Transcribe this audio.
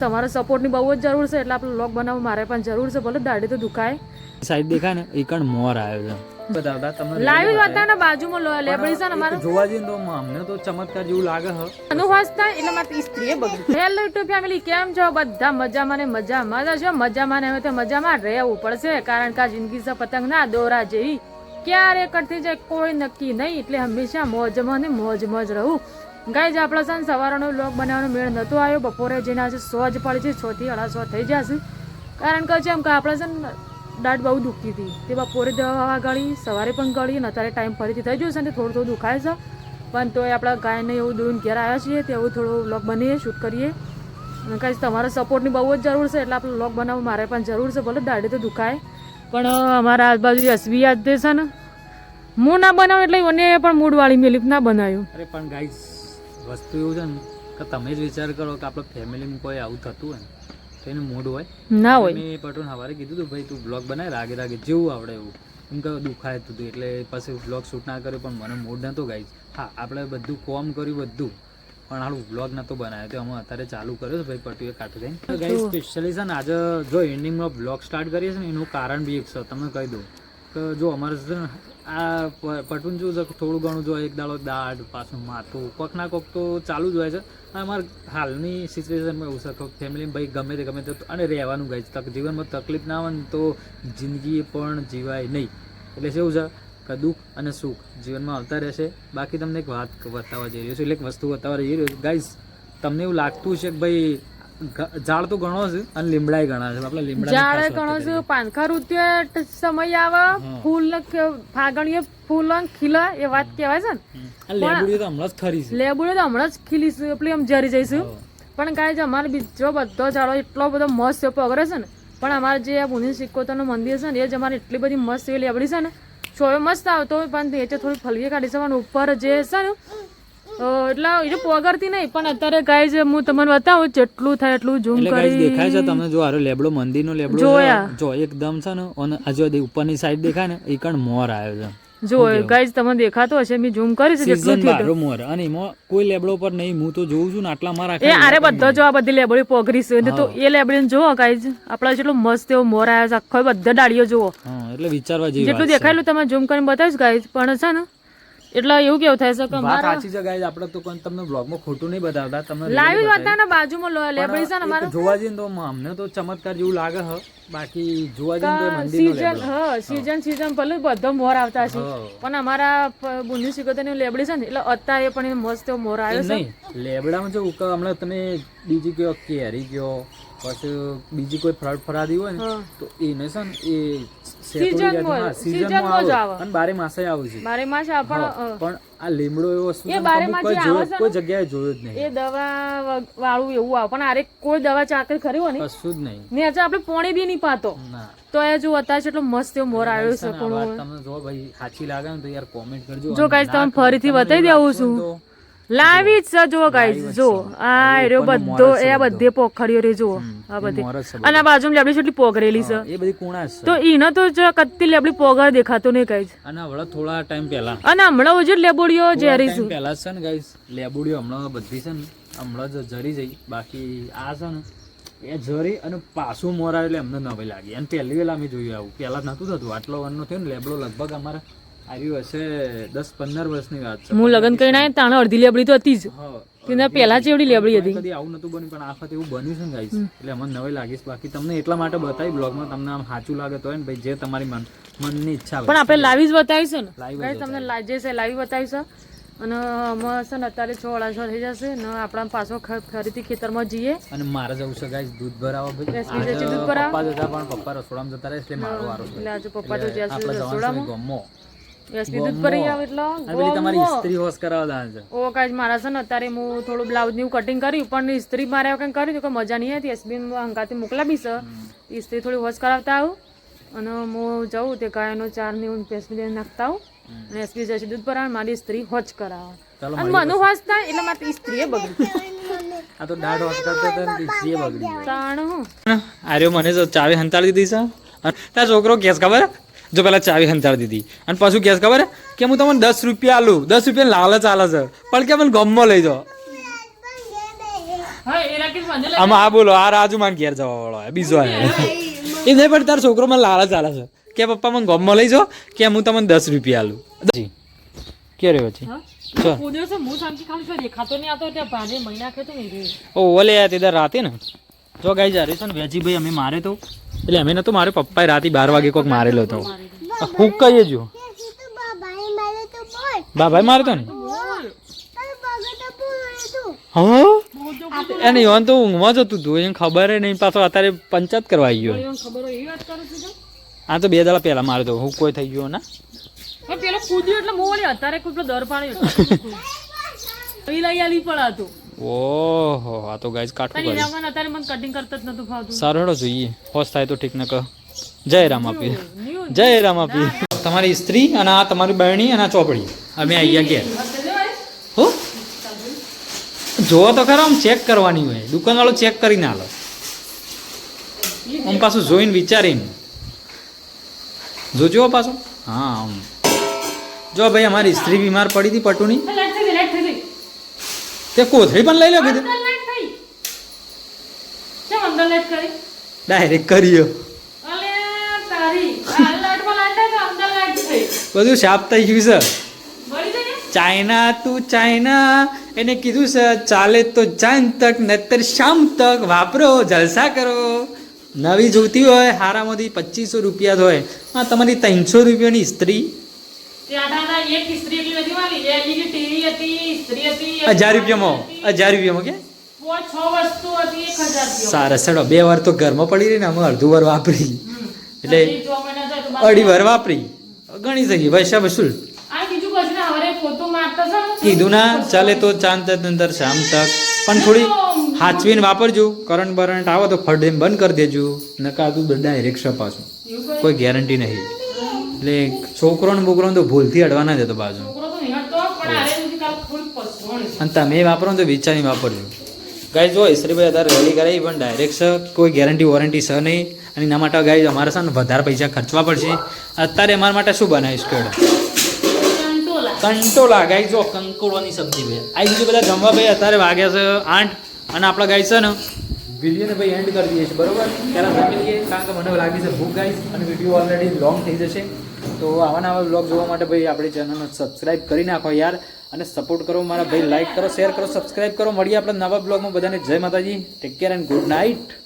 તમારા સપોર્ટની બહુ જ જરૂર છે એટલે આપણે વ્લોગ બનાવવા મારે પણ જરૂર છે ભલે દાઢી તો દુખાય સાઈડ દેખાય ને એકણ મોર આવ્યો છે બતાવતા તમને લાઈવ વાતા ને બાજુમાં લેબડી છે ને અમારે જોવા જઈએ તો અમને તો ચમત્કાર જેવું લાગે છે અનુવાસ થાય એટલે મારી સ્ત્રીએ બગડી હેલો યુટ્યુબ ફેમિલી કેમ છો બધા મજામાં ને મજામાં છો મજામાં ને હવે તો મજામાં રહેવું પડશે કારણ કે આ જિંદગી છે પતંગ ના દોરા જેવી ક્યારે કટતી જાય કોઈ નક્કી નહીં એટલે હંમેશા મોજમાં ને મોજમાં જ રહું ગાઈઝ આપણા છે સવારનો વ્લોગ બનાવવાનો મેળ નહોતો આવ્યો બપોરે જઈને આજે 100 જ પડી છે 6 થી 1:30 થઈ જશે કારણ કે જેમ કે આપણે છે ને દાઢ બહુ દુખતી હતી તે બપોરે દવા ગળી સવારે પણ ગળી અને અત્યારે ટાઈમ ફરીથી થઈ ગયો છે ને થોડું થોડું દુખાય છે પણ તોય આપણા ગાયને એવું દોઈને ઘેર આવ્યા છીએ તેવું થોડું વ્લોગ બનાવીએ શૂટ કરીએ અને ગાઈઝ તમારા સપોર્ટની બહુ જ જરૂર છે એટલે આપણે વ્લોગ બનાવવા મારે પણ જરૂર છે ભલે દાઢી તો દુખાય પણ અમારા આજુબાજુ યશવી યાદ દે છે ને હું ના બનાવું એટલે મને પણ મૂડવાળી મેલીફ ના બનાવ્યું અરે પણ ગાઈસ વસ્તુ એવું છે ને કે તમે જ વિચાર કરો કે આપણે ફેમિલીમાં કોઈ આવું થતું હોય ને તો એનું મૂડ હોય ના હોય મેં પટોન સવારે કીધું હતું ભાઈ તું બ્લોગ બનાય રાગે રાગે જેવું આવડે એવું એમ કે દુખાય હતું એટલે પછી બ્લોગ શૂટ ના કર્યો પણ મને મૂડ નહોતો ગાઈસ હા આપણે બધું કોમ કર્યું બધું પણ હાલું બ્લોગ નહોતો બનાવ્યો તો અમે અત્યારે ચાલુ કર્યો ભાઈ પટુએ કાઢી દઈને ગાઈસ સ્પેશિયલી છે ને આજે જો એન્ડિંગમાં બ્લોગ સ્ટાર્ટ કરીએ છીએ ને એનું કારણ બી એક છે તમને કહી દઉં કે જો અમારે છે ને આ પટુન શું છે થોડું ઘણું જો એક દાડો દાઢ પાછું માથું કોક ના કોક તો ચાલુ જ હોય છે અમારે હાલની સિચ્યુએશનમાં એવું છે કે ફેમિલીમાં ભાઈ ગમે તે અને રહેવાનું ગાય છે જીવનમાં તકલીફ ના આવે ને તો જિંદગી પણ જીવાય નહીં એટલે શું છે કે દુઃખ અને સુખ જીવનમાં આવતા રહેશે બાકી તમને એક વાત બતાવવા જઈ રહ્યો છું એટલે એક વસ્તુ બતાવવા જઈ રહ્યો છું ગાઈઝ તમને એવું લાગતું છે કે ભાઈ ઝાડ તો ઘણો છે અને લીમડાય ઘણા છે આપણે લીમડા ઝાડ ઘણો છે પાનખા ઋતુએ સમય આવે ફૂલ ફાગણીએ ફૂલ ખીલે એ વાત કહેવાય છે ને લેબુડી તો હમણાં જ ખરી છે લેબુડી તો હમણાં જ ખીલી છે એટલે એમ જરી જઈશું પણ કાંઈ છે અમારે બીજો બધો ઝાડો એટલો બધો મસ્ત પગરે છે ને પણ અમારે જે બુની સિક્કોતરનું મંદિર છે ને એ જ અમારે એટલી બધી મસ્ત એવી લેબડી છે ને છોવે મસ્ત આવતો હોય પણ નીચે થોડી ફલવી કાઢી છે પણ ઉપર જે છે ને એટલે એ પોગરતી નહીં પણ અત્યારે ગાય છે હું તમને બતાવું જેટલું થાય એટલું ઝૂમ કરી દેખાય છે તમને જો આરો લેબડો મંદિરનો લેબડો જોયા જો એકદમ છે ને અને આજુ ઉપરની સાઈડ દેખાય ને એ કણ મોર આવ્યો છે જો ગાઈઝ તમને દેખાતો હશે મેં ઝૂમ કરીશ જેટલું બારો મોર અને એમાં કોઈ લેબડો પર નહીં હું તો જોઉં છું ને આટલા મારા એ આરે બધો જો આ બધી લેબડી પોગરી છે તો એ લેબડીને જોવો ગાઈઝ આપણા જેટલો મસ્ત એવો મોર આવ્યો છે આખો બધા ડાળીઓ જોવો એટલે વિચારવા જેવી જેટલું દેખાયેલું તમે ઝૂમ કરીને બતાવીશ ગાઈઝ પણ છે ને એટલે એવું કેવું થાય છે કે વાત સાચી છે ગાઈઝ આપણે તો કોઈ તમને બ્લોગમાં ખોટું નહીં બતાવતા તમને લાઈવ વાતા ને બાજુમાં લેબડી છે ને અમારે જોવા જઈએ તો અમને તો ચમત્કાર જેવું લાગે છે બાકી જોવા જઈએ તો મંદિરનો સીઝન ભલે બધો મોર આવતા છે પણ અમારા બુની સિકોતરની લેબડી છે ને એટલે અત્યારે પણ મસ્ત મોર આવ્યો છે નહીં લેબડામાં જો હમણાં તમે બીજી કયો કેરી કયો પછી બીજી કોઈ ફરાદી હોય ને તો એને છે ને એ સીઝનમાં આવે અને બારે માસે આવે છે બારે માસે પણ આ લીમડો એવો વસ્તુ કોઈ જગ્યાએ જોયો જ નહીં એ દવા વાળું એવું આવે પણ આરે કોઈ દવા ચાકર ખરી હોય ને કશું જ નહીં ને આજે આપણે પોણી બી નહીં પાતો તો એ જો અત્યારે એટલો મસ્ત એવો મોર આવ્યો છે પણ તમને જો ભાઈ સાચી લાગે ને તો યાર કોમેન્ટ કરજો જો ગાઈસ તમે ફરીથી બતાવી દેવું છું લાવી જ જો ગાઈસ જો આ એરો બધો એ બધે પોખરીઓ રે જો આ બધી અને આ બાજુમાં લેબડી કેટલી પોગરેલી છે એ બધી કુણા છે તો ઈનો તો જો કત્તી લેબડી પોગર દેખાતો નહીં ગાઈસ અને હમણાં થોડા ટાઈમ પહેલા અને હમણાં ઓજો લેબડીઓ જેરી છે પહેલા છે ને ગાઈસ લેબડીઓ હમણાં બધી છે ને હમણાં જ જરી જઈ બાકી આ છે ને એ જરી અને પાછું મોર આવે એટલે અમને નવાઈ લાગી અને પહેલી વેલા અમે જોયું આવું પહેલા નતું થતું આટલો વનનો થયો ને લેબડો લગભગ અમારે આવ્યું હશે 10-15 વર્ષની વાત છે હું લગન કરીને આવ્યા તાણે અડધી લેબડી તો હતી જ તેના પહેલા જેવડી લેબડી હતી કદી આવું નતું બન્યું પણ આ વખતે એવું બન્યું છે ને ગાઈસ એટલે અમને નવાઈ લાગીશ બાકી તમને એટલા માટે બતાવી બ્લોગમાં તમને આમ સાચું લાગે તો ને ભાઈ જે તમારી મનની ઈચ્છા પણ આપણે લાવી જ બતાવી છે ને ગાઈસ તમને જે છે લાવી બતાવી છે અને અમે છે ને અત્યારે 6:30 થઈ જશે ને આપણા પાછો ફરીથી ખેતરમાં જઈએ અને મારે જવું છે ગાઈસ દૂધ ભરાવા ભાઈ દૂધ ભરાવા પપ્પા જતા પણ પપ્પા રસોડામાં જતા રહે એટલે મારો વારો એટલે આજે પપ્પા તો જ્યાં રસોડામાં ગમો યશવી દૂધ ભરી આવે એટલે તમારી ઇસ્ત્રી હોશ કરાવવા છે ઓ ગાઈસ મારા છે ને અત્યારે હું થોડું બ્લાઉઝ ની કટિંગ કર્યું પણ ઇસ્ત્રી મારે કંઈ કર્યું તો મજા નહીં હતી યશબીન હંગાથી મોકલાવી છે ઇસ્ત્રી થોડી હોશ કરાવતા આવું અને હું જાઉં તે ગાયનો ચાર ની હું પેસ્ટ નાખતા આવું અને યશબી જશે દૂધ ભરાવા મારી ઇસ્ત્રી હોજ કરાવે અને મનુ હોશ થાય એટલે મારી ઇસ્ત્રીએ બગડી આ તો દાઢ હોશ કરતો તો ઇસ્ત્રીએ બગડી તાણું આર્યો મને તો ચાવી હંતાડી દીધી છે તાર છોકરો કેસ ખબર જો પેલા ચાવી હંતાડી દીધી અને પાછું કેસ ખબર કે હું તમને 10 રૂપિયા આલું 10 રૂપિયા લાલચ આલે છે પણ કે મને ગમમાં લઈ જાઓ હા એ રાકેશ મને લાગે આમાં આ બોલો આ રાજુ માન ઘેર જવા વાળો બીજો આવ્યો એ નહીં પણ તારો છોકરો મને લાલચ ચાલે છે કે પપ્પા મને ગોમમાં લઈ જાઓ કે હું તમને 10 રૂપિયા આલું જી કે રહ્યો છે હા ચલ કોદે છે હું શાંતિ ખાલી તો દેખાતો નહીં આતો ત્યાં ભાને મહિના ખેતો નહીં રે ઓ ઓલે યાર તે રાતે ને જો ગાઈ જા છે ને વેજી ભાઈ અમે મારે તો એટલે અમે નતો મારે પપ્પાએ રાતે 12 વાગે કોક મારેલો હતો હું કહીએ જો બાબાએ મારે તો ને હા એને યોન તો ઊંઘમાં જતું હતું એને ખબર નહીં પાછો અત્યારે પંચાયત કરવા આવી ગયો ખબર હોય એ વાત કરું છું તો આ તો 2 દાડા પહેલા મારે તો હું કોઈ થઈ ગયો ના પણ પેલો કૂદ્યો એટલે મોં વળી અત્યારે કોઈ પેલો દર પાડ્યો એ લઈ આલી પડા તો ઓહો આ તો ગાઈસ કાટું પણ કરી એના અત્યારે મને કટિંગ કરતા જ નતું ફાવતું સારું હેડો જોઈએ હોશ થાય તો ઠીક ન કહ જય રામ આપી ન્યૂ જય રામ આપી તમારી સ્ત્રી અને આ તમારી બહેણી અને આ ચોપડી અમે અહીંયા ઘેર હો જોવો તો ખરા આમ ચેક કરવાની હોય દુકાનવાળો ચેક કરીને આલો આમ પાછું જોઈને વિચારીને જોજો પાછું હા આમ જો ભાઈ અમારી સ્ત્રી બીમાર પડી હતી પટુની લાઈટ થઈ ગઈ તે કોથળી પણ લઈ લો કીધું અંદર લાઈટ થઈ કેમ અંદર લાઈટ કરી ડાયરેક્ટ કર્યો અલે તારી આ લાઈટમાં લાઈટ છે અંદર લાઈટ થઈ બધું સાફ થઈ ગયું છે બળી ગઈ ને ચાઇના તું ચાઇના એને કીધું છે ચાલે તો ચાંદ તક નતર શામ તક વાપરો જલસા કરો નવી જોતી હોય હારામાંથી 2500 રૂપિયા જ હોય હા તમારી 300 રૂપિયાની સ્ત્રી ત્યાંના એક સ્ત્રી એટલી નથી વાલી એલઈડી ટીવી હતી સ્ત્રી હતી 1000 રૂપિયામાં કે 6 વસ્તુ હતી 1000 રૂપિયા સારા સડો 2 વાર તો ઘરમાં પડી રહી ને અમે અડધું વાર વાપરી એટલે હજી 6 મહિના થાય તો અઢી વાર વાપરી ગણી થઈ પૈસા વસૂલ આ બીજું કશું ના હવે પોતું મારતા છે ને કીધું ના ચાલે તો ચાંદ તક નંતર શામ તક પણ થોડી હાચવીને વાપરજો કરંટ બરંટ આવો તો ફરડેમ બંધ કરી દેજો નકા તું ડાયરેક્ટ પાછું કોઈ ગેરંટી નહીં એટલે છોકરો ને બોકરો તો ભૂલથી અડવા ના જતો બાજુ છોકરો તો નિહળતો પણ આરે સુધી કાલ ફૂલ પસવણ અને તમે વાપરો ને તો વિચારીને વાપરજો ગાય જો ઈશ્રીભાઈ અત્યારે રેલી કરાવી પણ ડાયરેક્ટ છે કોઈ ગેરંટી વોરંટી છે નહીં અને એના માટે ગાય અમારે છે ને વધારે પૈસા ખર્ચવા પડશે અત્યારે અમારા માટે શું બનાવીશ કેળો કંટોલા ગાય જો કંકોળોની સબ્જી ભાઈ આવી બીજું બધા જમવા ભાઈ અત્યારે વાગ્યા છે 8 અને આપણા ગાય છે ને વિડીયોને ભાઈ એન્ડ કરી દઈએ છીએ બરોબર પહેલાં જમી લઈએ કારણ કે મને લાગી છે ભૂખ ગાઈસ અને વિડીયો ઓલરેડી લોંગ થઈ જશે તો આવા નવા બ્લોગ જોવા માટે ભાઈ આપણી ચેનલને સબસ્ક્રાઈબ કરી નાખો યાર અને સપોર્ટ કરો મારા ભાઈ લાઈક કરો શેર કરો સબસ્ક્રાઈબ કરો મળીએ આપણે નવા બ્લોગમાં બધાને જય માતાજી take care and good night